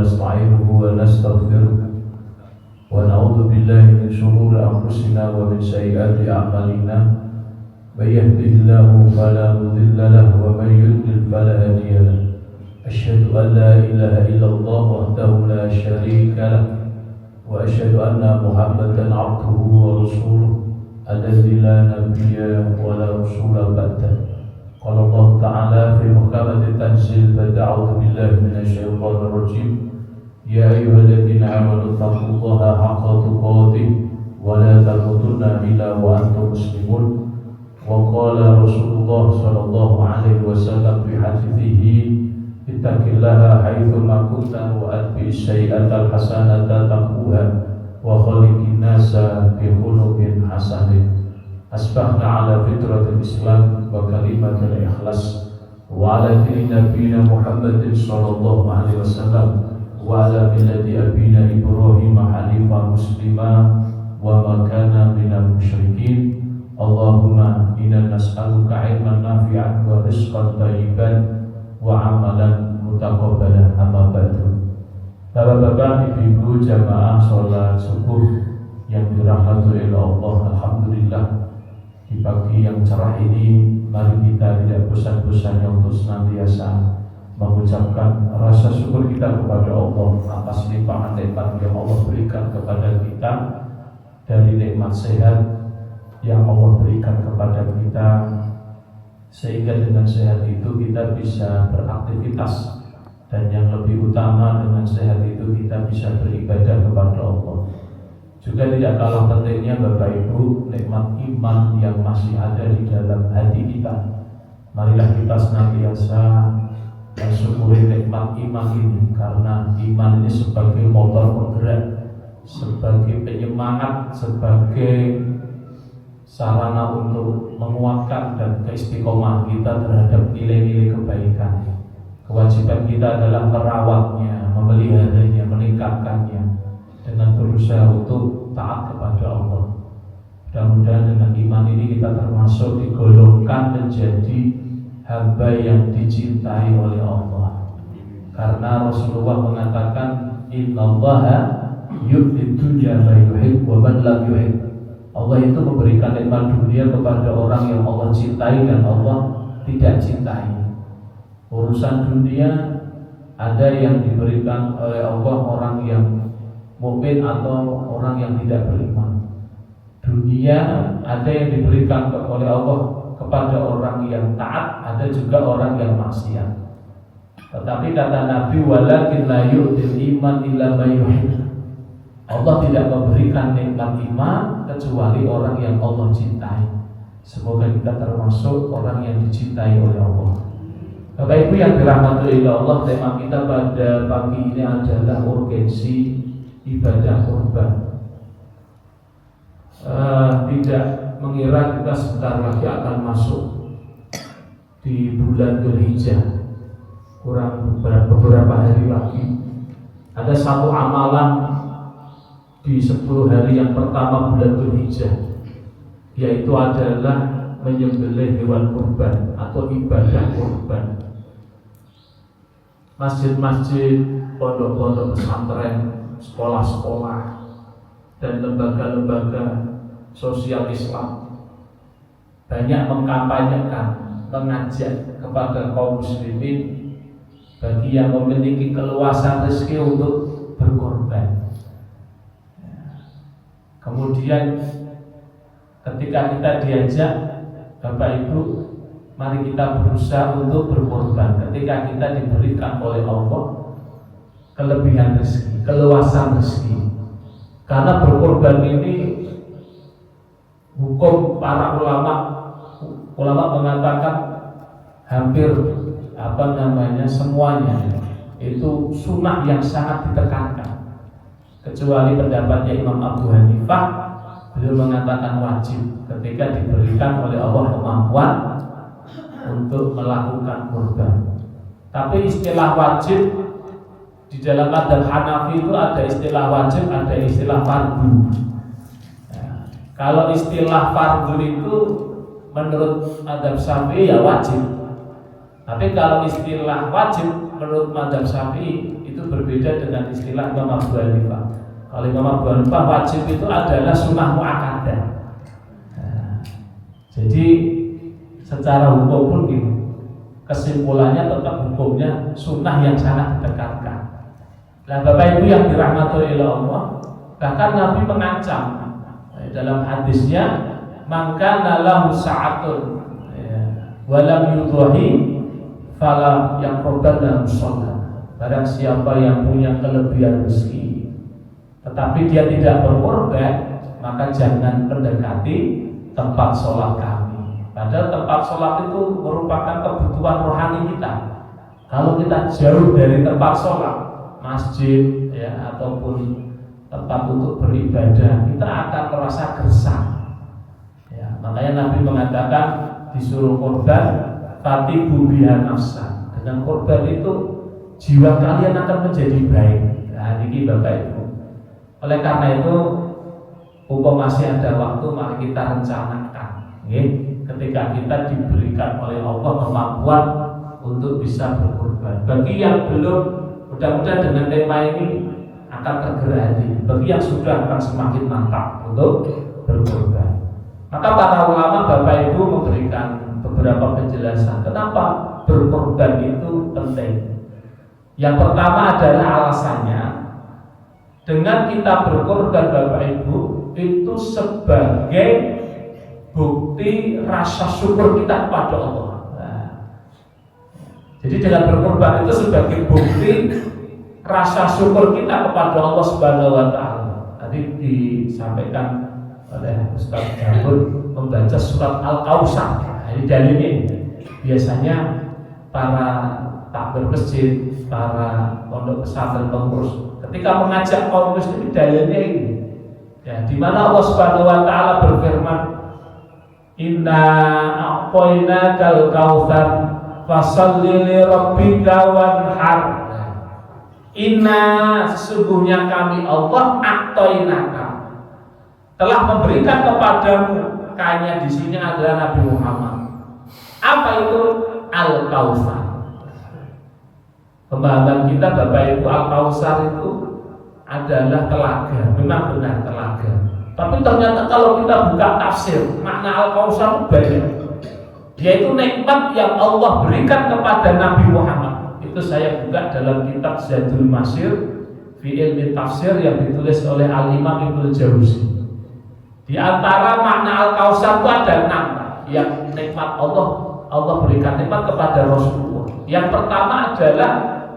ونستعينه ونستغفره ونعوذ بالله من شرور أنفسنا ومن سيئات أعمالنا من يهده الله فلا مضل له ومن يضلل فلا هادي له أشهد أن لا إله إلا الله وحده لا شريك له وأشهد أن محمدا عبده ورسوله الذي لا نبي ولا رسول بعده. قال الله تعالى في محكمة التنزيل بعد أعوذ بالله من الشيطان الرجيم يا أيها الذين آمنوا اتقوا الله حق تقاته ولا تموتن إلا وأنتم مسلمون. وقال رسول الله صلى الله عليه وسلم في حديثه اتق الله حيثما كنت وأتبع السيئة الحسنة تمحوها وخالق الناس بخلق حسن. أصبحنا على فطرة الإسلام وكلمة الإخلاص وعلى دين نبينا محمد صلى الله عليه وسلم وعلى ملة أبينا إبراهيم حنيفا مسلما وما كان من المشركين. اللهم إنا نسألك علما نافعا ورزقا طيبا وعملا متقبلا. Amma ba'du. Bapak-bapak, ibu-ibu jamaah sholat subuh yang dirahmati oleh Allah, alhamdulillah di pagi yang cerah ini mari kita tidak bosan-bosan untuk senantiasa mengucapkan rasa syukur kita kepada Allah atas limpahan nikmat yang Allah berikan kepada kita, dari nikmat sehat yang Allah berikan kepada kita, sehingga dengan sehat itu kita bisa beraktivitas, dan yang lebih utama dengan sehat itu kita bisa beribadah kepada Allah. Juga tidak kalah pentingnya Bapak Ibu, nikmat iman yang masih ada di dalam hati kita. Marilah kita senantiasa mensyukuri nikmat iman ini, karena iman ini sebagai motor penggerak, sebagai penyemangat, sebagai sarana untuk menguatkan dan keistiqomahan kita terhadap nilai-nilai kebaikan. Kewajiban kita adalah merawatnya, memeliharanya, meningkatkannya dengan berusaha untuk taat kepada Allah. Mudah-mudahan dengan iman ini kita termasuk digolongkan menjadi hamba yang dicintai oleh Allah. Karena Rasulullah mengatakan innallaha yu'ti dunya man yuhib wa man lam yuhib. Allah itu memberikan nikmat dunia kepada orang yang Allah cintai dan Allah tidak cintai. Urusan dunia ada yang diberikan oleh Allah orang yang mukmin atau orang yang tidak beriman. Dunia ada yang diberikan oleh Allah kepada orang yang taat, ada juga orang yang maksiat. Tetapi kata Nabi walakin la yu'til iman illa man yuhib. Allah tidak memberikan nikmat iman kecuali orang yang Allah cintai. Semoga kita termasuk orang yang dicintai oleh Allah. Bapak Ibu yang dirahmati oleh Allah, tema kita pada pagi ini adalah urgensi ibadah kurban. Tidak mengira kita sebentar lagi akan masuk di bulan Dzulhijjah. Kurang beberapa hari lagi ada satu amalan di 10 hari yang pertama bulan Dzulhijjah, yaitu adalah menyembelih hewan kurban atau ibadah kurban. Masjid-masjid, pondok-pondok pesantren, sekolah-sekolah, dan lembaga-lembaga sosial Islam banyak mengkampanyekan, mengajak kepada kaum muslimin bagi yang memiliki keluasan rezeki untuk berkorban. Kemudian ketika kita diajak, Bapak Ibu, mari kita berusaha untuk berkorban ketika kita diberikan oleh Allah kelebihan rezeki, keluasan rezeki. Karena berkorban ini hukum para ulama mengatakan hampir semuanya itu sunnah yang sangat ditekankan, kecuali pendapatnya Imam Abu Hanifah. Beliau mengatakan wajib ketika diberikan oleh Allah kemampuan untuk melakukan kurban. Tapi istilah wajib di dalam madzhab Hanafi itu ada istilah wajib, ada istilah fardu. Kalau istilah fardu itu menurut madzhab Syafi'i ya wajib. Tapi kalau istilah wajib menurut madzhab Syafi'i itu berbeda dengan istilah Imam Abu Hanifah. Kalau Imam Abu Hanifah wajib itu adalah sunnah muakkadah. Jadi secara hukum pun gitu, kesimpulannya tetap hukumnya sunnah yang sangat ditekankan. Nah Bapak Ibu yang dirahmati oleh Allah, bahkan Nabi mengancam dalam hadisnya, maka nalahu sa'atun walam yudhahi fala yaqrabanna musalla. Barang siapa yang punya kelebihan rezeki tetapi dia tidak berkorban, maka jangan mendekati tempat sholat kami. Padahal tempat sholat itu merupakan kebutuhan rohani kita. Kalau kita jauh dari tempat sholat, masjid ya ataupun tempat untuk beribadah, kita akan merasa gersang. Ya, makanya Nabi mengatakan disuruh korban, fatibu biha nafsa. Dengan korban itu jiwa kalian akan menjadi baik. Nah, ini Bapak Ibu. Oleh karena itu, mumpung masih ada waktu, mari kita rencanakan. Ketika kita diberikan oleh Allah kemampuan untuk bisa berkorban. Bagi yang belum, mudah-mudahan dengan tema ini akan tergerak hati. Bagi yang sudah akan semakin mantap untuk berkorban. Maka para ulama Bapak Ibu memberikan beberapa penjelasan kenapa berkorban itu penting. Yang pertama adalah alasannya, dengan kita berkorban Bapak Ibu itu sebagai bukti rasa syukur kita kepada Allah. Nah, jadi dengan berkorban itu sebagai bukti rasa syukur kita kepada Allah Subhanahu wa taala. Tadi disampaikan oleh Ustaz Jabur membaca surat Al-Kautsar. Nah, ini dalilnya. Biasanya para takbir masjid, para pondok pesantren pengurus ketika mengajak kaum muslimin dalilnya ini. Ya, di mana Allah Subhanahu wa taala berfirman, "Inna a'tainakal kautsar fasholli li rabbika wanhar." Inna, sesungguhnya kami Allah a'tainaka telah memberikan kepadamu. Kanya di sini adalah Nabi Muhammad. Apa itu Al-Kautsar? Pemahaman kita Bapak Ibu, Al-Kautsar itu adalah telaga. Memang benar telaga. Tapi ternyata kalau kita buka tafsir, makna Al-Kautsar banyak. Yaitu nikmat yang Allah berikan kepada Nabi Muhammad. Itu saya buka dalam kitab Zadul Masir fi ilmi tafsir yang ditulis oleh Al-Imam Ibnu Jauzi. Di antara makna Al-Kautsar itu ada 6 yang nikmat Allah berikan nikmat kepada Rasulullah. Yang pertama adalah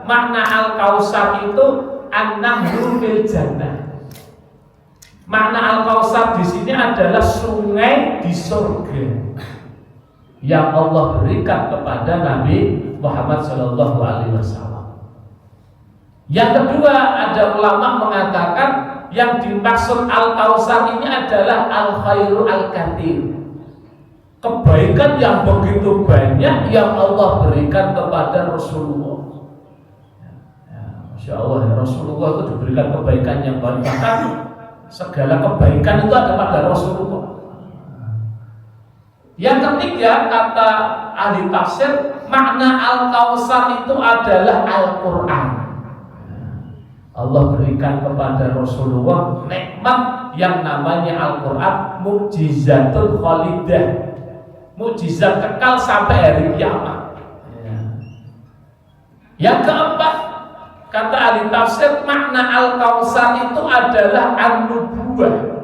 makna Al-Kautsar itu an-nahru fil jannah. Makna Al-Kautsar di sini adalah sungai di surga yang Allah berikan kepada Nabi Muhammad SAW. Yang kedua, ada ulama mengatakan yang dimaksud Al-Kautsar ini adalah al-khairu al-katsir. Kebaikan yang begitu banyak yang Allah berikan kepada Rasulullah. Masya Allah, ya, Rasulullah itu diberikan kebaikan yang banyak. Bahkan segala kebaikan itu ada pada Rasulullah. Yang ketiga, kata ahli tafsir, makna Al-Kautsar itu adalah Al-Quran. Allah berikan kepada Rasulullah nikmat yang namanya Al-Quran, mukjizatul khalidah, mukjizat kekal sampai hari kiamat. Yang keempat, kata ahli tafsir, makna Al-Kautsar itu adalah an-nubuwah.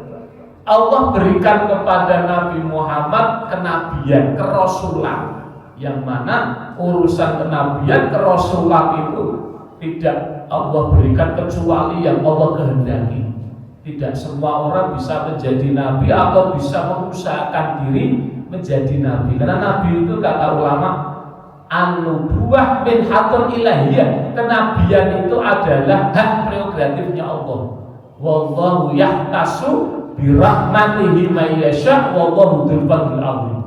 Allah berikan kepada Nabi Muhammad kenabian, kerasulan, yang mana urusan kenabian, kerasulan itu tidak Allah berikan kecuali yang Allah kehendaki. Tidak semua orang bisa menjadi nabi atau bisa mengusahakan diri menjadi nabi. Karena nabi itu kata ulama, an-nubuwah min hatur ilahiyah. Kenabian itu adalah hak prerogatifnya Allah. Wallahu yahtasu birahmatihi may yasha wallahu dzul fadlil azim.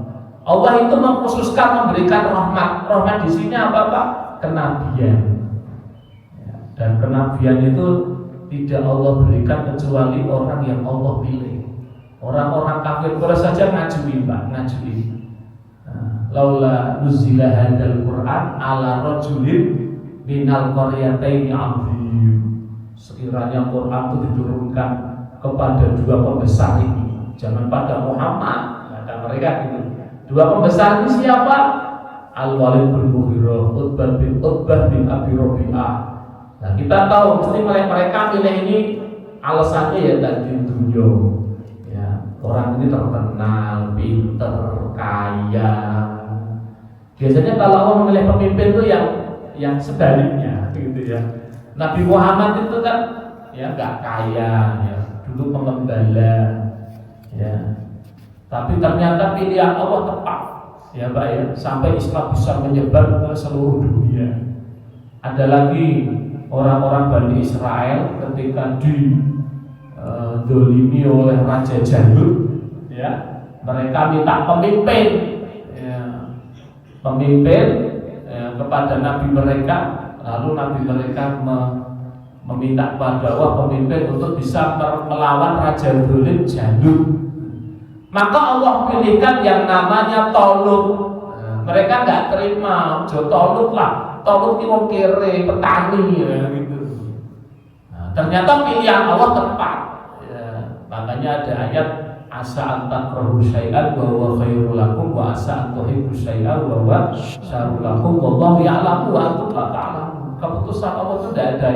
Allah itu mengkhususkan memberikan rahmat. Rahmat di sini apa Pak? Kenabian. Dan kenabian itu tidak Allah berikan kecuali orang yang Allah pilih. Orang-orang kafir Quraisy saja ngajuin Pak, ngajuin. Laula nuzila hadzal Qur'an ala rajulin minal qaryataini azim. Sekiranya Quran itu diturunkan kepada dua pembesar ini, jangan pada Muhammad, kata mereka gitu. Dua pembesar ini siapa? Al-Walid bin Mughirah, Utbah bin Abi Rabi'ah. Nah, kita tahu mesti mereka pilih ini alasannya ya tadi dunia. Ya, orang ini terkenal, pinter, kaya. Biasanya kalau Allah memilih pemimpin itu yang sebaliknya, gitu ya. Nabi Muhammad itu kan ya nggak kaya, ya dulu pengembala, ya. Tapi ternyata pilihan Allah tepat, ya Pak ya, sampai Islam bisa menyebar ke seluruh dunia. Ada lagi orang-orang Bani Israel ketika didolimi oleh Raja Jalut, ya, mereka minta pemimpin, ya, kepada Nabi mereka, lalu Nabi mereka meminta kepada Allah pemimpin untuk bisa melawan Raja Jalut. Maka Allah pilihkan yang namanya Tolut. Mereka nggak terima, Tolut lah. Tolut itu mau kere petani, ya, gitu. Nah, ternyata pilihan Allah tepat. Ya, makanya ada ayat asa antakrahu syai'an wa huwa khairul lakum wa asa antuhibbu syai'an wa huwa syarrul lakum wallahu ya'lamu wa antum la ta'lamun. Keputusan Allah itu tidak ada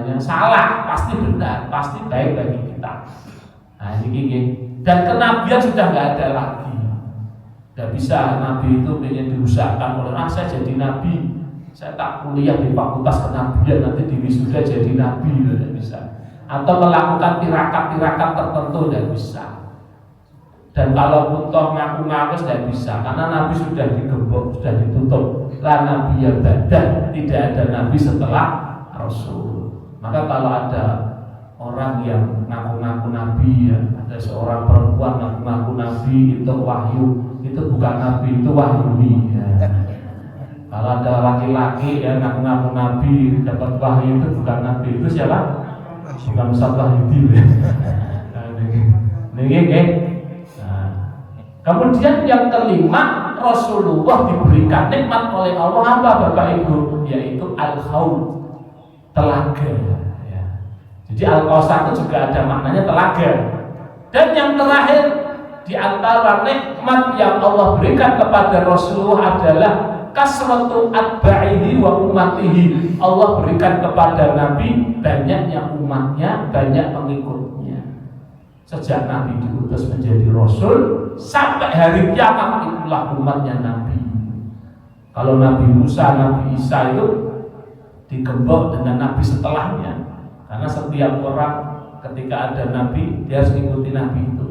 yang salah, pasti benar, pasti baik bagi kita. Nah ini. Dan kenabian sudah nggak ada lagi. Tidak bisa Nabi itu ingin diusahakan oleh saya jadi Nabi, saya tak kuliah di fakultas kenabian nanti di wisuda jadi Nabi, tidak bisa. Atau melakukan tirakat-tirakat tertentu tidak bisa. Dan kalau toh ngaku-ngaku tidak bisa, karena Nabi sudah digembok, sudah ditutup. La Nabi yang badan, tidak ada Nabi setelah Rasul. Maka kalau ada orang yang ngaku-ngaku Nabi, ya, ada seorang perempuan ngaku-ngaku Nabi itu wahyu, itu bukan Nabi, itu wahyuni. Ya. Kalau ada laki-laki yang ngaku-ngaku Nabi dapat wahyu itu bukan Nabi, itu siapa? Bukan Ustaz Wahyudi. Nah, kemudian yang kelima, Rasulullah diberikan nikmat oleh Allah apa Bapak Ibu? Yaitu al-haud, telaga. Ya. Jadi al-kausar itu juga ada maknanya telaga. Dan yang terakhir di antara nikmat yang Allah berikan kepada Rasulullah adalah kasratu atba'ihi wa ummatihi. Allah berikan kepada Nabi banyaknya umatnya, banyak pengikutnya. Sejak Nabi diutus menjadi Rasul sampai hari kiamat itulah umatnya Nabi. Kalau Nabi Musa, Nabi Isa itu digembok dengan Nabi setelahnya. Karena setiap orang ketika ada Nabi dia harus mengikuti Nabi itu.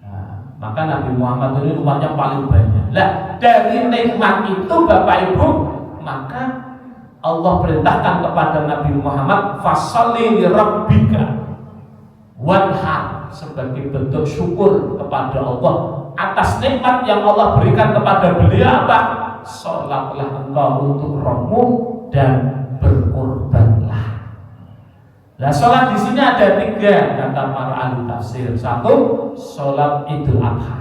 Nah, maka Nabi Muhammad ini umatnya paling banyak. Lah dari nikmat itu Bapak Ibu, maka Allah perintahkan kepada Nabi Muhammad fasholli li rabbika wanhar, sebagai bentuk syukur kepada Allah atas nikmat yang Allah berikan kepada beliau apa? Sholatlah engkau untuk Rabbmu dan berkorbanlah. Nah, sholat di sini ada tiga kata para ahli tafsir. Satu, sholat Idul Adha.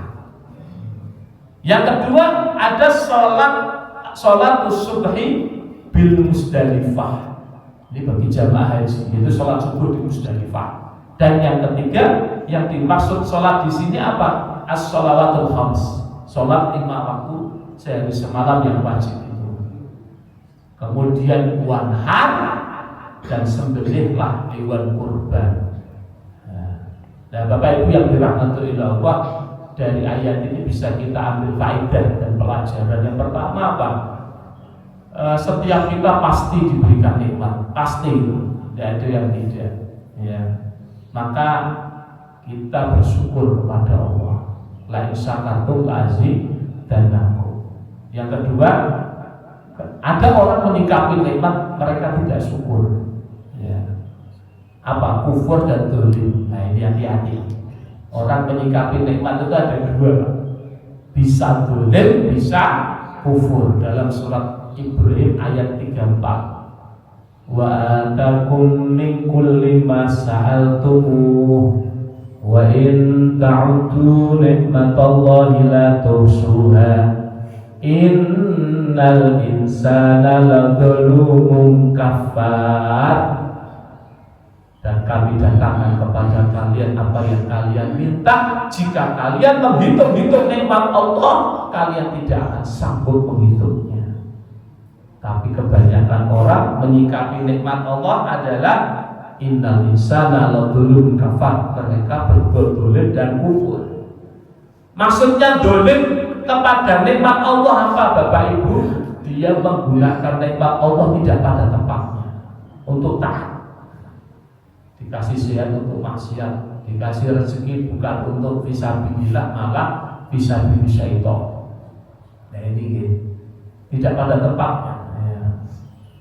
Yang kedua ada sholat subhi bil Musdalifah. Ini bagi jamaah haji, yaitu sholat subuh di Musdalifah. Dan yang ketiga yang dimaksud sholat di sini apa? As-sholawatul khams, sholat 5 waktu sehari semalam yang wajib itu. Kemudian wanhar dan sembelihlah hewan kurban. Nah, Bapak Ibu yang dirahmati Allah, dari ayat ini bisa kita ambil faedah dan pelajaran. Yang pertama apa? Setiap kita pasti diberikan nikmat, pasti, tidak ada yang tidak. Ya. Maka kita bersyukur kepada Allah. La in syakartum la'azidannakum. Yang kedua, ada orang menyikapi nikmat mereka tidak syukur. Ya. Apa? Kufur dan dolim. Nah ini hati-hati. Orang menyikapi nikmat itu ada dua, bisa dolim, bisa kufur. Dalam surat Ibrahim ayat 34. Wa atakum min kulli ma sa'altumuh wa in ta'uddu nikmatallahi la tuhsuha Innal insana ladzalumun kafar. Dan kami datangkan kepada kalian apa yang kalian minta. Jika kalian menghitung-hitung nikmat Allah, kalian tidak akan sanggup menghitungnya. Tapi kebanyakan orang menyikapi nikmat Allah adalah innal insana ladzalumun kafar. Mereka berbuat dolim dan kufur. Maksudnya dolim kepada nikmat Allah apa Bapak Ibu? Dia menggunakan nikmat Allah tidak pada tempatnya untuk taat. Dikasih sehat untuk maksiat, dikasih rezeki bukan untuk fisabilillah, malah fisabilillah syaitan. Nah ini tidak pada tempatnya.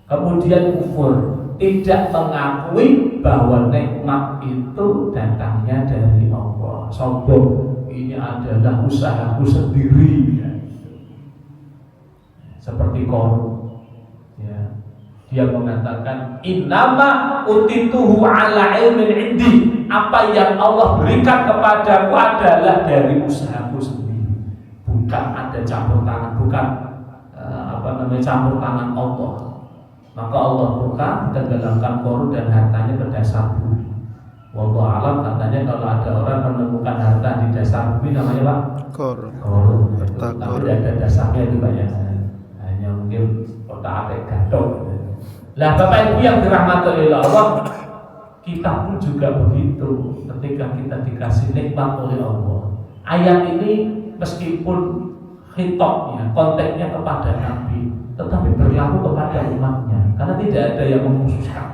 Kemudian kufur, tidak mengakui bahwa nikmat itu datangnya dari Allah. Sombong, ini adalah usahaku sendiri. Seperti Qarun. Dia mengatakan innama utituhu ala ilmin indi. Apa yang Allah berikan kepadaku adalah dari usahaku sendiri. Bukan ada campur tangan, bukan campur tangan Allah. Maka Allah murka tenggelamkan Qarun dan hartanya ke dasar bumi. Wallahu alam, katanya kalau ada orang menemukan harta di dasar bumi namanya Pak? Qarun. Tapi tidak ada dasarnya itu Pak ya. Hanya mungkin kota atik gadok. Lah Bapak Ibu yang dirahmati oleh Allah, kita pun juga begitu ketika kita dikasih nikmat oleh Allah. Ayat ini meskipun hitopnya, konteksnya kepada Nabi, tetapi berlaku kepada umatnya, karena tidak ada yang mengkhususkan.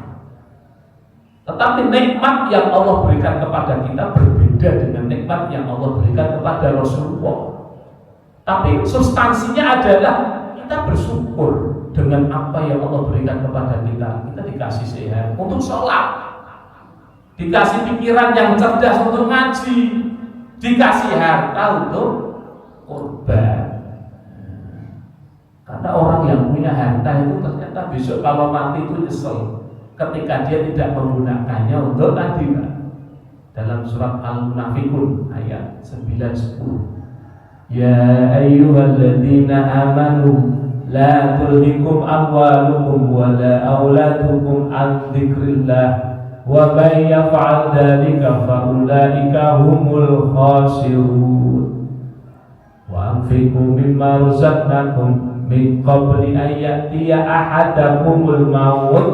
Tetapi nikmat yang Allah berikan kepada kita berbeda dengan nikmat yang Allah berikan kepada Rasulullah. Tapi substansinya adalah kita bersyukur dengan apa yang Allah berikan kepada kita. Kita dikasih sehat untuk sholat, dikasih pikiran yang cerdas untuk ngaji, dikasih harta untuk korban. Karena orang yang punya harta itu ternyata besok kalau mati itu nyesel ketika dia tidak menggunakannya untuk tadi. Dalam surat Al-Munafiqun ayat 9-10, ya ayyuhalladzina amanu la tulhikum amwalukum wa la auladukum an dzikrillah wa may yaf'al dzalika fa ulaika humul khasirun wa anfiqu mimma razaqnakum min qabli an ya'tiya ahadakumul maut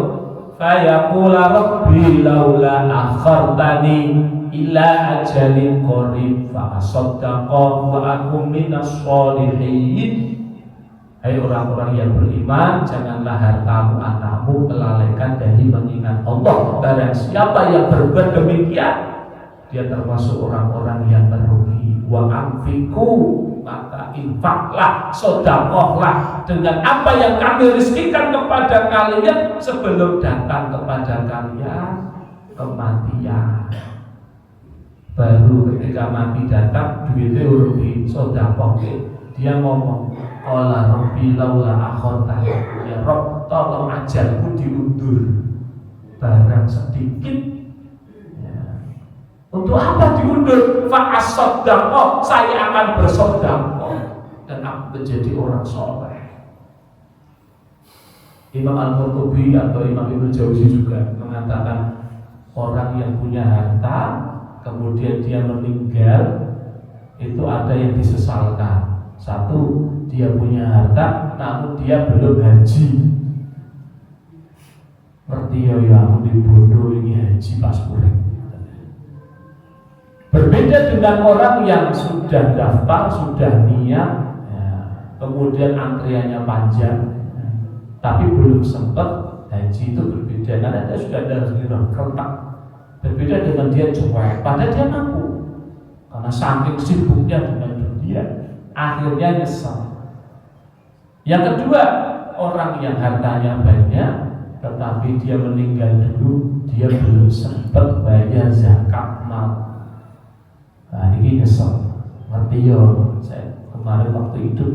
fayaqula rabbi laula akhartani ila ajalin qarib fa asaddaqa wa akum minas sholihin. Hai orang-orang yang beriman, janganlah hartamu anakmu kelalaikan dari mengingat Allah. Barang siapa yang berbuat demikian, dia termasuk orang-orang yang merugi. Wa anfiqu, maka infaklah, sedekahlah dengan apa yang kami rizkikan kepada kalian sebelum datang kepada kalian kematian. Baru ketika mati datang, duitnya urung disedekahke. Dia ngomong, qala rabbi laula akhartani, ya Rabb tolong ajalku diundur barang sedikit. Ya. Untuk apa diundur? Fa asaddaqa, saya akan bersedekah dan aku menjadi orang soleh. Imam Al-Qurtubi atau Imam Ibnu Jauzi juga mengatakan orang yang punya harta kemudian dia meninggal itu ada yang disesalkan. Satu, dia punya harta namun dia belum haji. Ngerti ya aku di bodoh ini haji pas kurang. Berbeda dengan orang yang sudah daftar, sudah niat ya, kemudian antriannya panjang tapi belum sempat haji. Itu berbeda karena dia sudah ada rentak. Berbeda dengan dia cuek, padahal dia mampu karena saking sibuknya dengan dunia akhirnya nyesal. Yang kedua, orang yang hartanya banyak tetapi dia meninggal dulu, dia belum sempat bayar zakat mal. Nah ini nyesel. Ngerti ya, saya kemarin waktu hidup,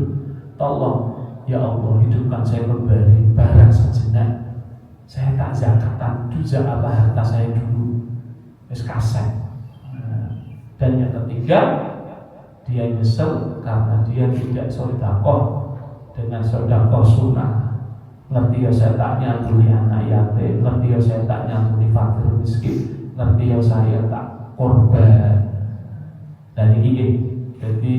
tolong ya Allah hidupkan saya kembali barang sejenak. Saya tak zakatan duja apa harta saya dulu, wis kaset. Dan yang ketiga, dia nyesel karena dia tidak sedekah dengan sedekah sunnah. Ngerti ya saya tak nyantuni anak yatim, ngerti ya saya tak nyantuni fakir miskin, ngerti ya saya tak korban. Dan ini jadi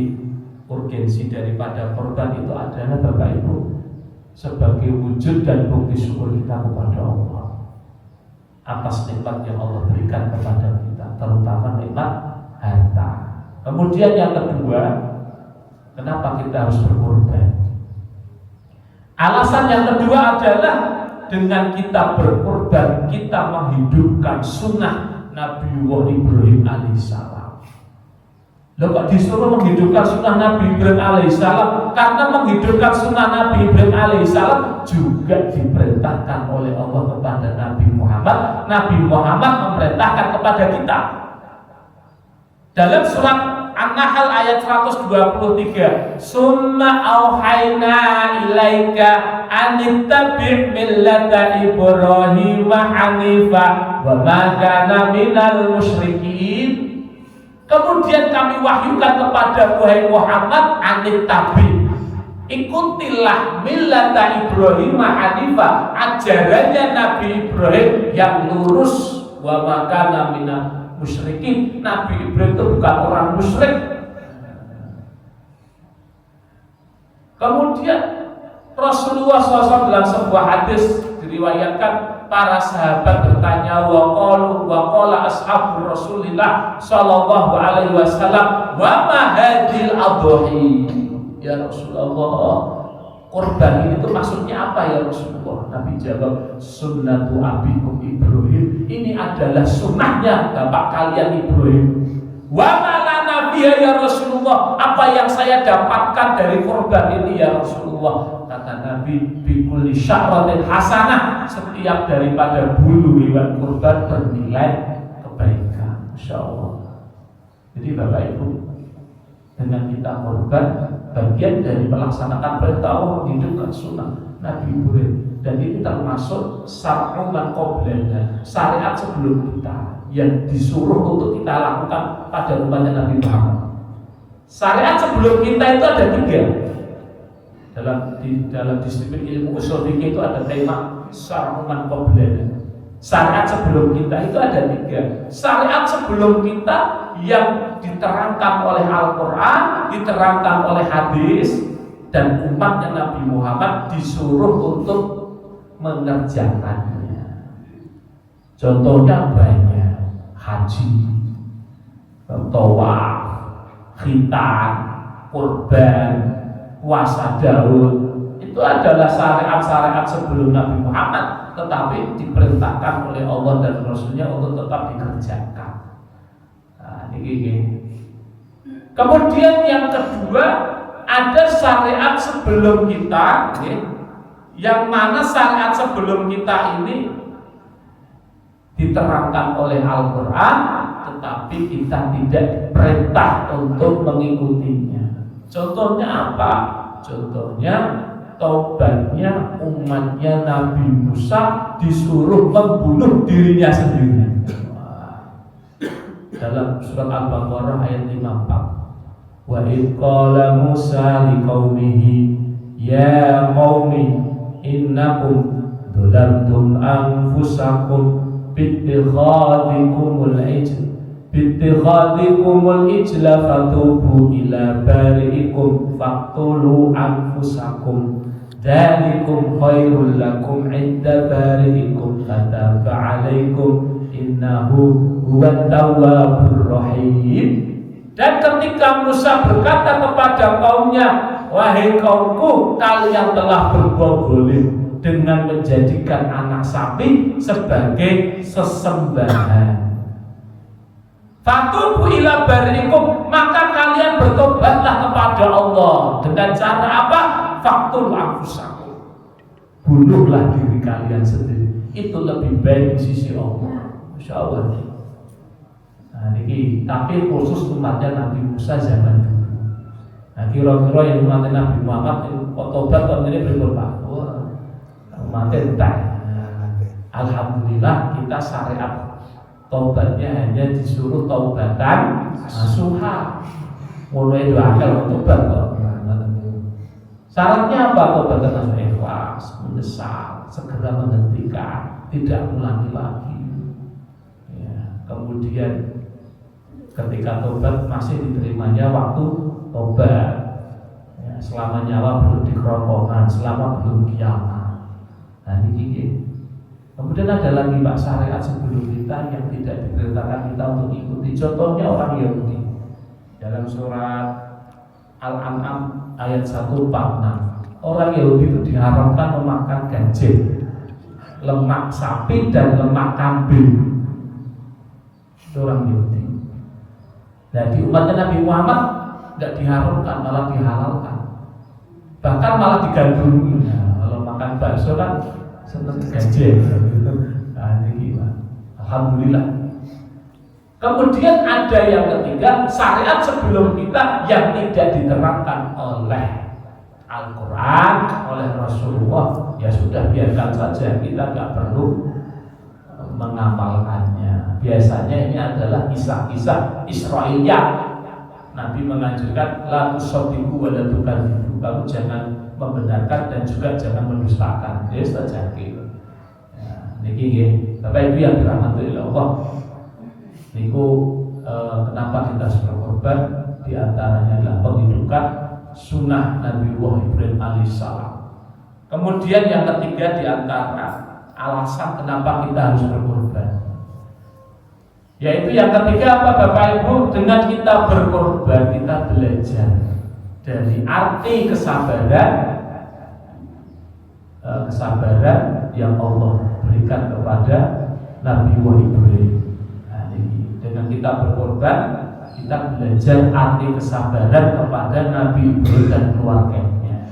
urgensi daripada korban itu adalah Bapak Ibu sebagai wujud dan bukti syukur kita kepada Allah atas nikmat yang Allah berikan kepada kita, terutama nikmat harta. Kemudian yang kedua, kenapa kita harus berkorban? Alasan yang kedua adalah dengan kita berkorban, kita menghidupkan sunnah Nabiullah Ibrahim alaihissalam. Loh kok disuruh menghidupkan sunnah Nabi Ibrahim alaihissalam? Karena menghidupkan sunnah Nabi Ibrahim alaihissalam juga diperintahkan oleh Allah kepada Nabi Muhammad. Nabi Muhammad memerintahkan kepada kita. Dalam surat An-Nahl ayat 123, "Summa auhayna ilaika anittabi' millata Ibrahim hanifa wa ma kana minal musyrikin." Kemudian kami wahyukan kepada wahai Muhammad, anittabi', ikutilah millata Ibrahim hanifa, ajarannya Nabi Ibrahim yang lurus, wa ma kana minal musyrikin. Nabi Ibrahim itu bukan orang musyrik. Kemudian Rasulullah SAW dalam sebuah hadis diriwayatkan, para sahabat bertanya, wa qala ashabu Rasulillah sallallahu alaihi wasallam, wa ma hadil adhi, ya Rasulullah, korban ini itu maksudnya apa ya Rasulullah? Nabi jawab, sunnatu abikum Ibrahim, ini adalah sunnahnya bapak kalian Ibrahim. Wa ma nabiya ya Rasulullah, apa yang saya dapatkan dari korban ini ya Rasulullah? Kata Nabi, bikulli sya'ratin hasanah, setiap daripada bulu hewan kurban bernilai kebaikan. Masya Allah. Jadi Bapak Ibu, dengan kita korban, bagian dari melaksanakan perintah Allah menghidupkan sunnah Nabi Ibrahim. Dan ini termasuk syar'uman qoblana, syariat sebelum kita yang disuruh untuk kita lakukan pada umatnya Nabi Muhammad. Syariat sebelum kita itu ada 3. Dalam disiplin ilmu usul fikih itu ada tema syar'uman qoblana. Syariat sebelum kita itu ada 3. Syariat sebelum kita yang diterangkan oleh Al-Quran, diterangkan oleh hadis, dan umatnya Nabi Muhammad disuruh untuk mengerjakannya. Contohnya banyak: haji, tawaf, khitan, kurban, puasa Daud. Itu adalah syariat-syariat sebelum Nabi Muhammad, tetapi diperintahkan oleh Allah dan Rasulnya untuk tetap dikerjakan. Nah, ini. Kemudian yang kedua, ada syariat sebelum kita, yang mana syariat sebelum kita ini diterangkan oleh Al-Quran, tetapi kita tidak diperintah untuk mengikutinya. Contohnya apa? Contohnya taubatnya umatnya Nabi Musa disuruh membunuh dirinya sendiri. Dalam surat Al-Baqarah ayat 54. Wa idh qala Musa liqaumihi ya qaumi innakum dhalaltum anfusakum bittikhadikumul ijla fatubu ila bari'ikum faqtulu anfusakum dzalikum khairul lakum 'inda bari'ikum fataba 'alaikum innahu huwat tawwabur rahim. Dan ketika Musa berkata kepada kaumnya, wahai kaumku, kalian telah berbuat zalim dengan menjadikan anak sapi sebagai sesembahan. Fatubu ila bari'ikum, maka kalian bertobatlah kepada Allah dengan cara apa? Faqtul anfusakum, bunuhlah diri kalian sendiri. Itu lebih baik di sisi Allah. Masya Allah. Nah, ini tapi khusus umatnya Nabi Musa zaman dulu. Nah, kira-kira yang umatnya Nabi Muhammad tobat tahun ini berubah. Umatnya entah. Alhamdulillah kita syariat taubatnya hanya disuruh taubatan nasuha. Mulai dua kali tobat kok. Syaratnya apa? Tobat harus ikhlas, menyesal, segera menghentikan, tidak ulangi lagi. Ya, kemudian ketika tobat masih diterimanya waktu tobat. Ya, selama nyawa belum dikerongkongan, selama belum kiamat. Nah ini. Kemudian ada lagi Pak syariat sebelum kita yang tidak diperintahkan kita untuk ikuti. Contohnya orang Yahudi dalam surat Al-An'am ayat 146. Orang Yahudi itu diharamkan memakan gajah, lemak sapi dan lemak kambing. Itu orang Yahudi. Nah di umatnya Nabi Muhammad tidak diharamkan, malah dihalalkan. Bahkan malah digandrungi. Nah, kalau makan bakso kan seneng gajah. Nah ini gimana? Alhamdulillah. Kemudian ada yang ketiga, syariat sebelum kita yang tidak diterangkan oleh Al-Quran, oleh Rasulullah. Ya sudah, biarkan saja, kita tidak perlu mengamalkannya. Biasanya ini adalah kisah-kisah Israiliyat. Nabi menganjurkan la tusaddiqu wa la tukadzibu. Kamu jangan membenarkan dan juga jangan mendustakan. Dia saja gitu. Ya, niki nggih. Bapak Ibu yang dirahmati Allah. Niku kenapa kita harus berkorban? Di antaranya adalah penghidupan sunnah Nabi Ibrahim alaihissalam. Kemudian yang ketiga di antara alasan kenapa kita harus berkorban, yaitu yang ketiga apa Bapak Ibu? Dengan kita berkorban kita belajar dari arti kesabaran yang Allah berikan kepada Nabi Ibrahim. Dengan kita berkorban, kita belajar arti kesabaran kepada Nabi Ibrahim dan keluarganya.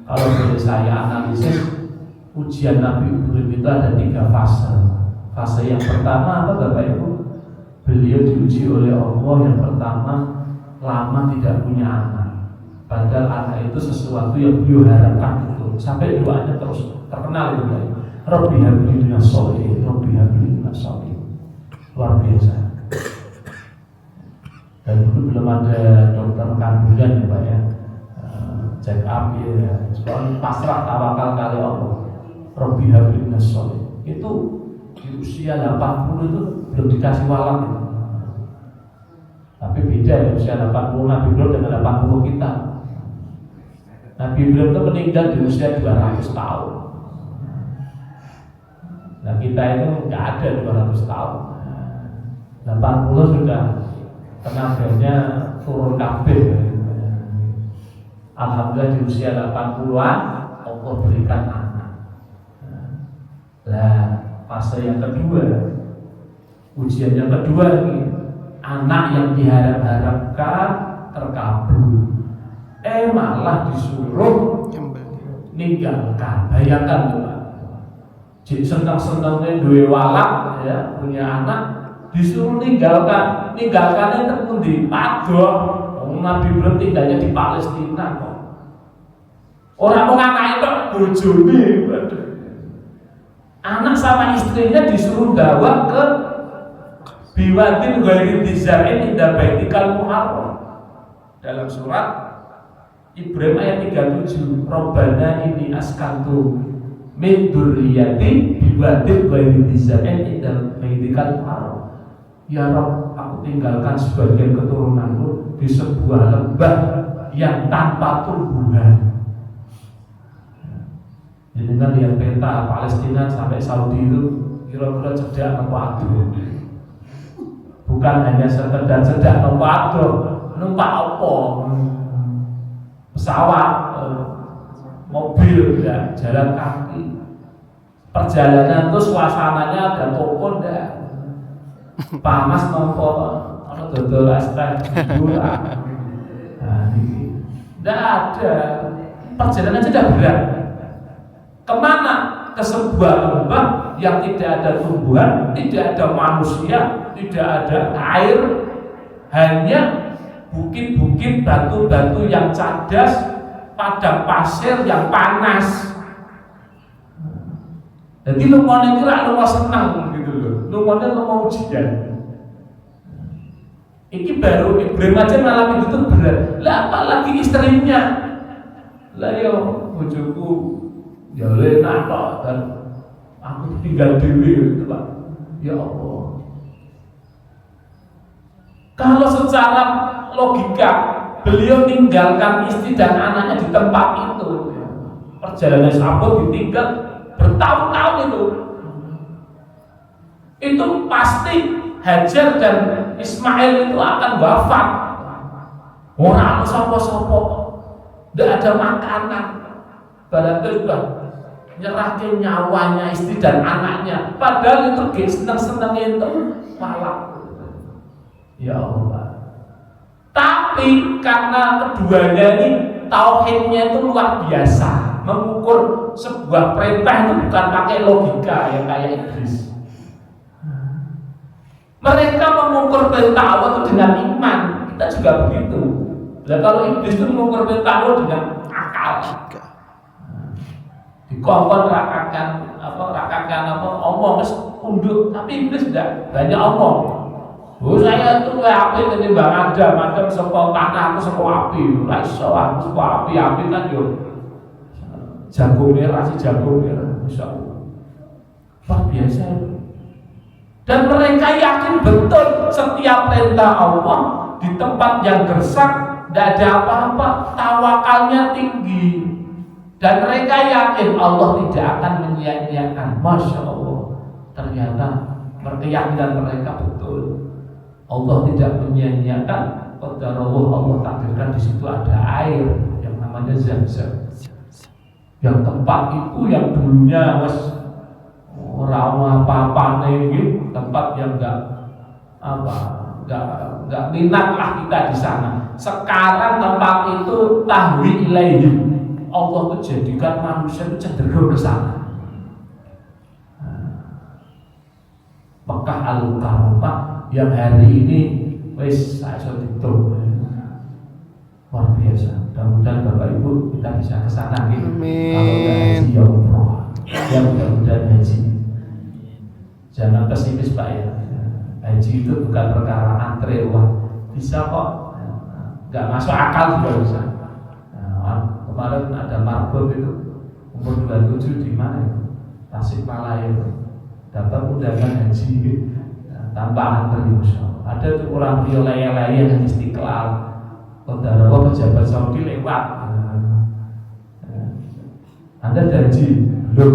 Kalau boleh saya analisis, ujian Nabi Ibrahim itu ada 3 fase. Fase yang pertama apa Bapak Ibu? Beliau diuji oleh Allah. Yang pertama, lama tidak punya anak. Padahal anak itu sesuatu yang beliau harapkan betul. Sampai doanya terus terkenal itu Bapak Ibu. Rabbi habli minas sholihin, Rabbi habli minas sholihin. Luar biasa. Dan dulu belum ada dokter kandungan ya Pak ya, check up ya, soalnya pasrah tawakal kali Allah. Rabbi habli minas sholihin. Itu di usia 80 itu belum dikasih walang gitu. Tapi beda ya usia 80 Nabi Ibrahim dengan 80 kita. Nabi Ibrahim itu meninggal di usia 200 tahun. Nah kita itu nggak ada 200 tahun. 80 sudah tenaganya turun kabeh. Alhamdulillah di usia 80-an Allah berikan anak. Nah fase yang kedua, ujian yang kedua ini, anak yang diharap-harapkan terkabul, malah disuruh ninggalkan. Bayangkan tuh Pak, jadi senang-senangnya dua walak ya, punya anak, disuruh ninggalkan. Ninggalkannya terpundi padoh. Nabi Ibrahim tinggalnya di Palestina kok. Orang mau ngatain kok bojone. Anak sama istrinya disuruh bawa ke biwadin ghairi dzar'in inda baitikal muharram. Dalam surat Ibrahim ayat 37, Rabbana inni askantu min dzurriyyati biwadin ghairi dzar'in inda baitikal muharram. Ya Rabb, aku tinggalkan sebagian keturunanku di sebuah lembah yang tanpa tumbuhan. Jadi kan lihat peta Palestina sampai Saudi itu kira-kira cedak numpak aduh. Bukan hanya sekedar cedak numpak aduh, numpak apa? Pesawat, mobil, ya, jalan kaki. Perjalanan itu suasananya ada toko ndak? Panas nopo, ono dodol es teh gula. Nah, ini tidak ada. Perjalanan sudah berat. Kemana? Ke sebuah lembah yang tidak ada tumbuhan, tidak ada manusia, tidak ada air, hanya bukit-bukit, batu-batu yang cadas, padang pasir yang panas. Jadi lu mau kira lu mau senang gitu loh, lu mau ujian. Ini baru Ibrahim aja malam itu berat. Lah apalagi istrinya. Lah ya bojoku ya enak kok dan aku tinggal dhewe gitu Pak. Ya Allah. Kalau secara logika beliau tinggalkan istri dan anaknya di tempat itu, perjalanan sahabat ditinggal bertahun-tahun itu pasti Hajar dan Ismail itu akan wafat. Orang sopo-sopo, tidak ada makanan, berarti sudah nyerahkan nyawanya istri dan anaknya. Padahal itu seneng-seneng itu malah. Ya Allah. Tapi karena keduanya ini tauhidnya itu luar biasa, mengukur sebuah perintah itu bukan pakai logika yang kayak Iblis. Mereka mengukur perintah Allah itu dengan iman, kita juga begitu. Nah, kalau Iblis itu mengukur perintah Allah dengan akal. Dikongkon rakakan omong unduk, tapi Iblis tidak banyak omong. Oh saya itu api tadi bang ada sepuluh tanah aku sepuluh api, raiso aku sepuluh api kan yo jagung merah bisa luar biasa. Dan mereka yakin betul setiap perintah Allah di tempat yang gersang tidak ada apa-apa, tawakalnya tinggi dan mereka yakin Allah tidak akan menyia-nyiakan. Masya Allah, ternyata keyakinan mereka betul. Allah tidak menyia-nyiakan. Qadarullah, Allah takdirkan di situ ada air yang namanya Zam-Zam. Yang tempat itu yang dulunya orang apa-apa nih, tempat yang enggak minat lah kita di sana. Sekarang tempat itu tahwi ilaihim. Allah itu jadikan manusia itu cenderung ke sana. Mekah Al-Mukarramah yang hari ini wis saya hitung luar biasa. Mudah-mudahan Bapak Ibu kita bisa ke sana gitu. Kalau nggak haji ya umroh. Ya mudah-mudahan haji. Jangan pesimis Pak ya. Haji itu bukan perkara antre uang. Bisa kok. Nggak masuk akal juga bisa. Nah, kemarin ada marbot itu umur 27 di mana itu? Tasikmalaya itu. Dapat undangan haji tanpa antri. Ada tuh orang Rio laya-laya yang Istiqlal. Saudara pejabat Saudi lewat. Anda haji belum?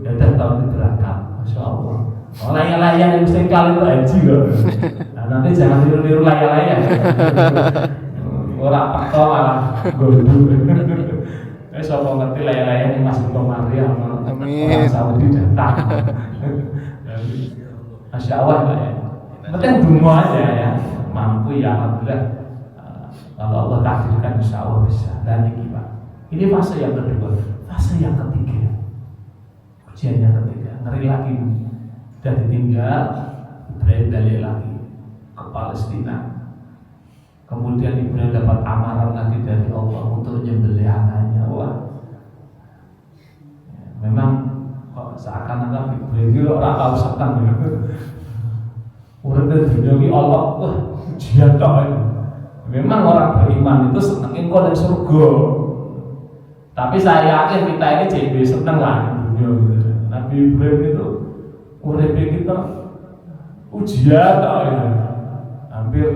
Ya udah tahun ini berangkat. Masya Allah. Laya-laya yang Istiqlal itu haji loh. Nah, nanti jangan tiru-tiru laya-laya. Orang pakto malah gondu. Siapa ngerti laya-laya ini masuk ke Maria. Orang Saudi datang. Masya Allah Pak ya. Penting dungu aja ya. Mampu ya alhamdulillah. Kalau Allah takdirkan insya Allah bisa. Dan ini Pak, ini fase yang kedua. Fase yang ketiga, ujian yang ketiga, ngeri lagi. Dan ditinggal Ibrahim balik lagi ke Palestina. Kemudian Ibrahim dapat amaran lagi dari Allah untuk menyembelih anaknya. Wah, memang kok seakan-akan Ibrahim itu orang tahu setan gitu. Orang dari dunia ini Allah, wah ujian tak ini. Memang orang beriman itu senengin kau dari surga. Tapi saya yakin kita ini JB seneng lah di dunia gitu. Nabi Ibrahim itu urip kita ujian tak ini. Hampir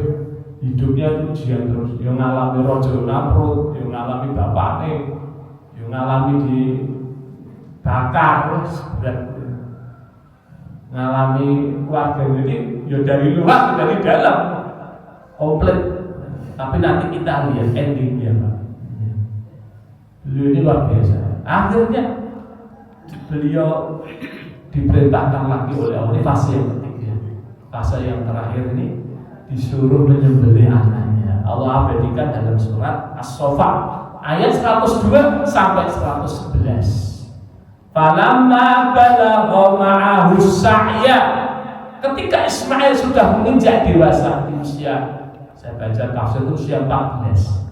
hidupnya itu ujian terus. Yang ngalami Rojo Namrud, yang ngalami bapaknya, yang ngalami di bakar terus berat. Ngalami keluarga ini ya dari luar dari dalam komplit. Tapi nanti kita lihat endingnya Pak. Beliau ini luar biasa. Akhirnya beliau diperintahkan lagi oleh Allah. Ini fase yang ketiga. Fase yang terakhir ini disuruh menyembelih anaknya. Allah abadikan dalam surat As-Saffat ayat 102 sampai 111. Falamma balagha ma'ahu sa'ya, ketika Ismail sudah menginjak dewasa di usia, saya baca tafsir itu usia 14.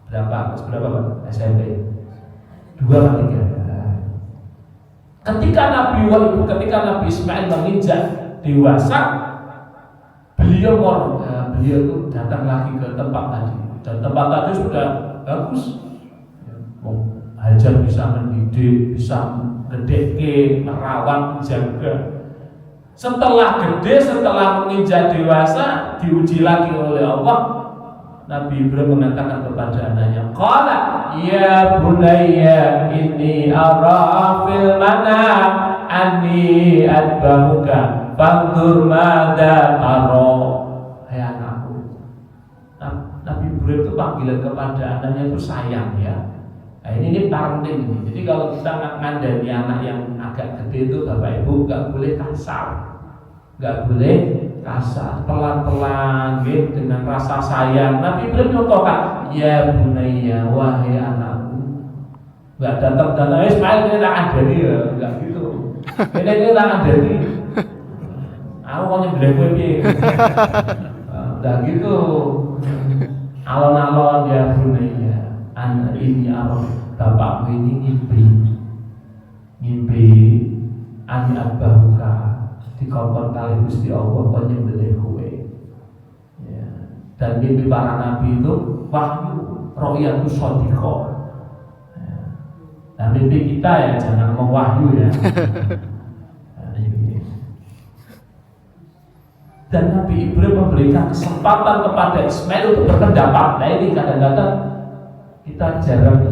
Berapa Pak? SMP 2 atau 3. Ketika Nabi Ismail menginjak dewasa, beliau itu datang lagi ke tempat tadi. Dan tempat tadi sudah bagus. belajar, bisa mendidik, bisa mendidik, merawat, menjaga. Setelah gede, setelah menginjak dewasa, diuji lagi oleh Allah. Nabi Ibrahim mengatakan kepada anaknya, qala ya bunayya inni ara fil manam anni adbahuka fanzur madza tara. Hai anakku. Nabi Ibrahim itu panggilan kepada anaknya itu sayang ya. Nah, ini parenting ini. Jadi kalau kita ngandani anak yang agak gede itu Bapak Ibu nggak boleh kasar, pelan-pelan, gitu, dengan rasa sayang. Nabi Ibrahim contohkan, ya bunayya, wahai anakku. Nggak datang Ismail ini tak ada dia, nggak gitu. Ini tak ada dia. Aku mau nyebelin gue nggak gitu. Alon-alon ya bunayya. Anak ini bapakmu ini ngimpi anak bahuka dikongkon kali Gusti Allah kok nyembelih kowe. Ya. Dan mimpi para nabi itu wahyu ro'yatu shadiqah. Ya. Nah mimpi kita ya jangan ngomong wahyu ya. Dan Nabi Ibrahim memberikan kesempatan kepada Ismail untuk berpendapat. Nah ini kadang-kadang kita jarang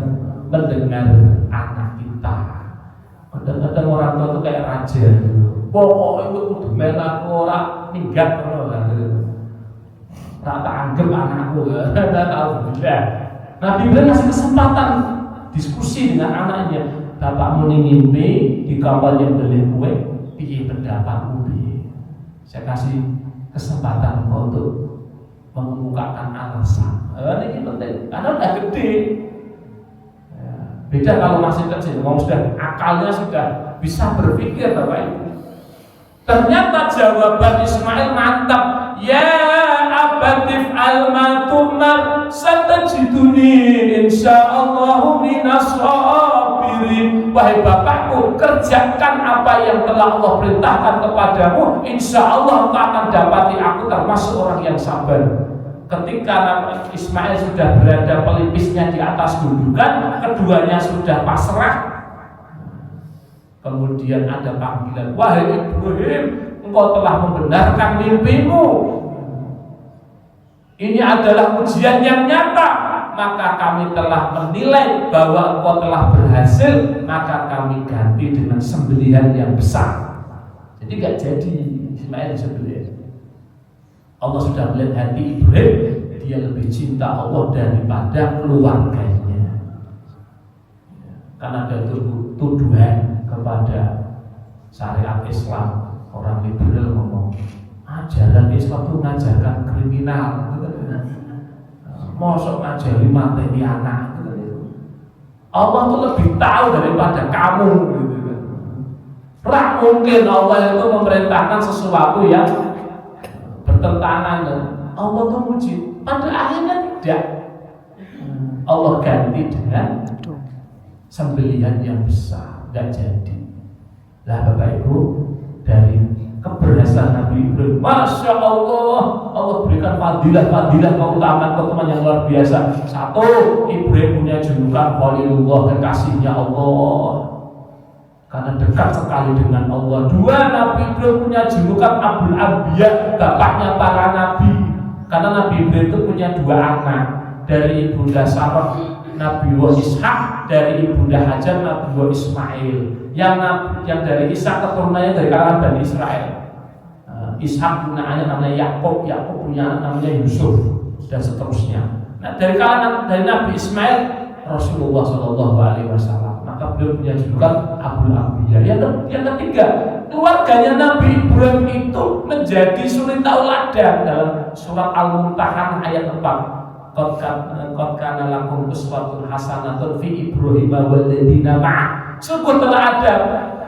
mendengar anak kita. Kadang-kadang orang tua itu kayak raja. Pokoknya itu kudu melaku orang minggat tak anggap anakku ya. Alhamdulillah. Nabi Ibrahim kasih kesempatan diskusi dengan anaknya. Bapakmu ngimpi di kapal yang beli kue, piye pendapatmu piye? Saya kasih kesempatan untuk mengemukakan alasan. Ini penting karena udah gede. Beda kalau masih kecil, mau sudah akalnya sudah bisa berpikir Bapak Ibu. Ternyata jawaban Ismail mantap. Ya abatif al-matumar satajiduni insyaallahu minas sabirin. Wahai bapakku, kerjakan apa yang telah Allah perintahkan kepadamu, insyaallah engkau akan dapati aku termasuk orang yang sabar. Ketika Ismail sudah berada pelipisnya di atas gundukan, keduanya sudah pasrah. Kemudian ada panggilan, wahai Ibrahim, engkau telah membenarkan mimpimu. Ini adalah ujian yang nyata. Maka kami telah menilai bahwa engkau telah berhasil. Maka kami ganti dengan sembelihan yang besar. Jadi gak jadi Ismail disembelih. Allah sudah melihat hati Ibrahim, dia lebih cinta Allah daripada keluarganya. Karena ada tuduhan kepada syariat Islam, orang liberal ngomong ajaran Islam itu mengajarkan kriminal, mosok ngajari mateni anak. Allah itu lebih tahu daripada kamu. Lah mungkin Allah itu memerintahkan sesuatu yang bertentangan. Allah itu muji, pada akhirnya tidak. Allah ganti dengan sembelihan yang besar, tidak jadi. Lah Bapak Ibu, dari keberhasilan Nabi Ibrahim, Masya Allah, Allah berikan fadilah keutamaan yang luar biasa. Satu, Ibrahim punya julukan Khalilullah, kekasihnya Allah, karena dekat sekali dengan Allah. Dua, Nabi Ibrahim punya julukan Abul Anbiya, bapaknya para nabi, karena Nabi Ibrahim itu punya dua anak, dari ibunda Sarah Nabi Ishak, dari ibunda Hajar Nabi Ismail. Yang dari Ishak keturunannya dari kalangan Bani Israel. Ishak punya anak namanya Yakub, Yakub punya anak namanya Yusuf, dan seterusnya. Nah, dari kalangan dari Nabi Ismail Rasulullah SAW. Maka beliau punya julukan Abul Anbiya. Yang ketiga, keluarganya Nabi Ibrahim itu menjadi suri tauladan dalam surat Al-Mumtahanah ayat 4. Qad kana lakum uswatun hasanatun fi Ibrahim walladzina ma'ah. Sungguh telah ada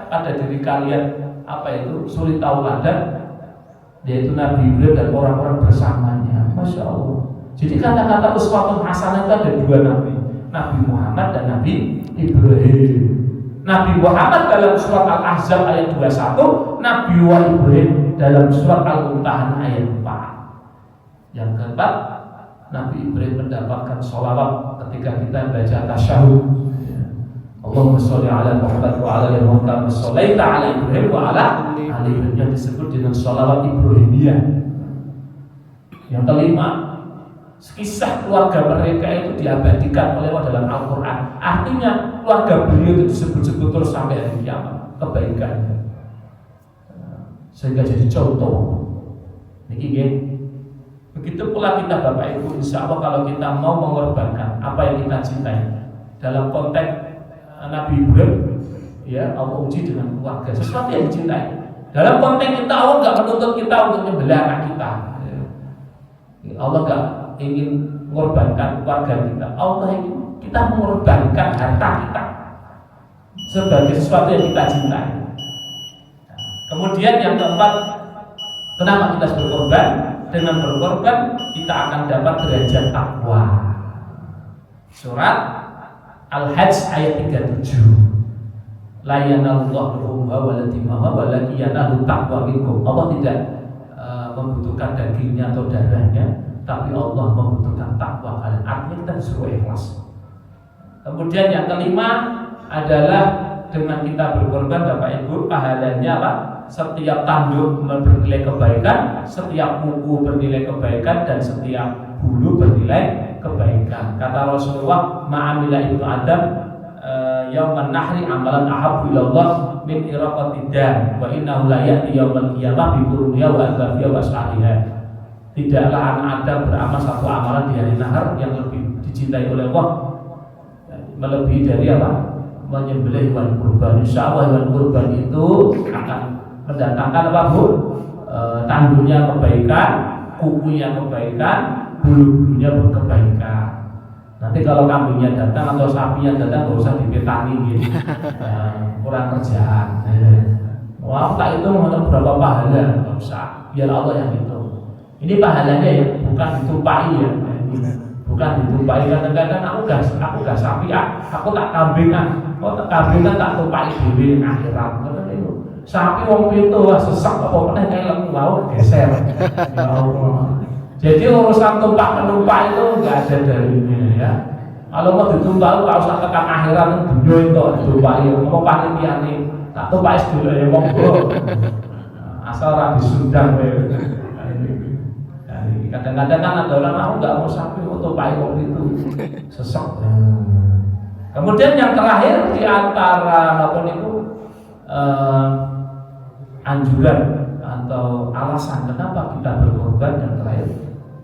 pada diri kalian suri tauladan, yaitu Nabi Ibrahim dan orang-orang bersamanya. Masya Allah. Jadi kata-kata uswatun hasanah itu ada dua nabi, Nabi Muhammad dan Nabi Ibrahim. Nabi Muhammad dalam surat Al-Ahzab ayat 21, Nabi Ibrahim dalam surat Al-Mumtahanah ayat 4. Yang keempat, Nabi Ibrahim mendapatkan sholawat ketika kita baca tasyahud. Allahumma sholli ala Muhammad wa ala ali Muhammad kama shallaita ala Ibrahim wa ala ali Ibrahim, yang disebut dengan sholawat Ibrahimiyah. Yang kelima, kisah keluarga mereka itu diabadikan oleh Allah dalam Al-Quran. Artinya keluarga beliau itu disebut-sebut terus sampai hari kiamat kebaikan, sehingga jadi contoh. Begitu pula kita Bapak Ibu, insya Allah kalau kita mau mengorbankan apa yang kita cintai, dalam konteks Nabi Ibrahim, ya Allah uji dengan keluarga, sesuatu yang dicintai. Dalam konteks kita, Allah nggak menuntut kita untuk menyembelih anak kita. Allah nggak ingin mengorbankan keluarga kita. Allah ingin kita mengorbankan harta kita sebagai sesuatu yang kita cintai. Kemudian yang keempat, kenapa kita harus berkorban? Dengan berkorban kita akan dapat derajat takwa. Surat Al-Hajj ayat 37. La yanallahu luhumha wala dima'uha walakin yanalu taqwa minkum. Allah tidak membutuhkan dagingnya atau darahnya, tapi Allah membutuhkan takwa kalian. Artinya kita disuruh ikhlas. Kemudian yang kelima adalah dengan kita berkorban Bapak Ibu, pahalanya apa? Setiap tanduk bernilai kebaikan, setiap kuku bernilai kebaikan, dan setiap bulu bernilai kebaikan. Kata Rasulullah, ma'amila ibnu Adam yauman nahri amalan ahabbu ilallah min iraqatid dam wa innahu la ya'ti yaumal qiyamah bi quruniha wa adhafiha wa ashabiha. Tidaklah anak Adam beramal satu amalan di hari nahar yang lebih dicintai oleh Allah melebihi dari apa? Menyembelih hewan kurban. Insyaallah hewan kurban itu akan mendatangkan apa Bu? Tanduknya kebaikan, kukunya kebaikan, bulu-bulunya berkebaikan. Nanti kalau kambingnya datang atau sapinya datang, nggak usah dipetani gitu, kurang kerjaan. Wah, tak itu mengenai berapa pahala, nggak usah. Biar Allah yang hitung. Ini pahalanya ya, bukan ditumpai ya, bukan ditumpai. Kadang-kadang aku gak sapi, aku tak kambing, tak kambing kan tak tumpai dewi akhirat. Sapi wong pintu sesak apa pernah kayak lemu mau geser. Ya Allah. Jadi urusan tumpah penumpang itu nggak ada dalilnya ya. Kalau mau ditumpah kalau usah tekan akhirat dunia itu ditumpahi. Mau panitia nih tak tumpah dulu ya monggo. Asal rabi sundang ya. Kadang-kadang kan ada orang mau nggak mau sapi mau tumpahi wong itu sesak. Kemudian yang terakhir di antara apapun itu anjuran atau alasan kenapa kita berkorban yang terakhir,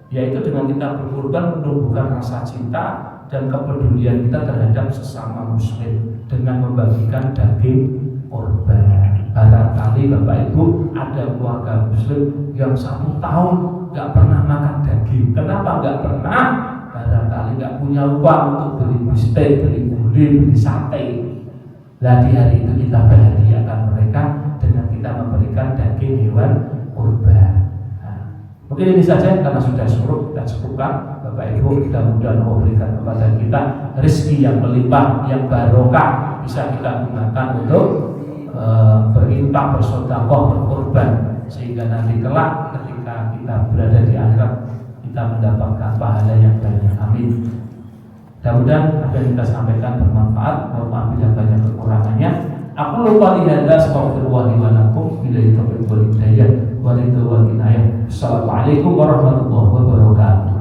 yaitu dengan kita berkorban menumbuhkan rasa cinta dan kepedulian kita terhadap sesama muslim dengan membagikan daging korban. Barangkali Bapak Ibu ada keluarga muslim yang 1 tahun nggak pernah makan daging. Kenapa nggak pernah? Barangkali nggak punya uang untuk beli bistek, beli gulai, beli sate. Nah di hari itu kita bahagiakan mereka dengan kita memberikan daging hewan kurban. Mungkin ini saja karena sudah suruh kita cukupkan. Bapak Ibu, kita mudah memberikan kepada kita rezeki yang melimpah, yang barokah, bisa kita gunakan untuk berinfak, bersedekah, berkorban, sehingga nanti kelak ketika kita berada di akhirat kita mendapatkan pahala yang banyak. Amin. Mudah-mudahan apa yang kita sampaikan bermanfaat. Mohon maaf bila banyak kekurangannya. Aku lupa lihat astaghfirullah wa lakum billahi taufiq wal hidayah wa ridwan wal inayah. Assalamualaikum warahmatullahi wabarakatuh.